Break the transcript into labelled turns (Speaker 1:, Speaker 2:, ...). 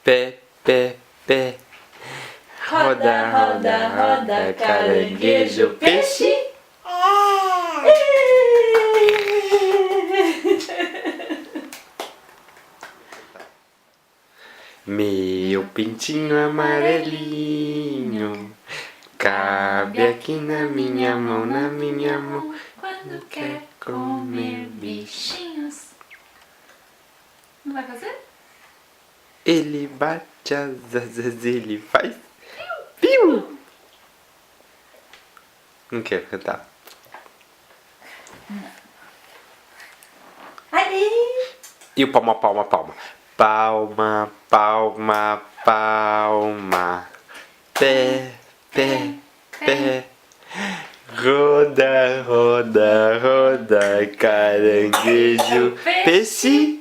Speaker 1: Pé, pé, pé. Roda, roda, roda, caranguejo, peixe. Meu pintinho amarelinho cabe aqui na minha mão,
Speaker 2: Quando quer comer bichinhos. Não vai fazer?
Speaker 1: Ele bate as asas, ele faz piu. Não quer cantar?
Speaker 2: Aí!
Speaker 1: E o palma, palma, palma. Palma, palma, palma. Pé, pé, pé. Roda, roda, roda, caranguejo, peixe.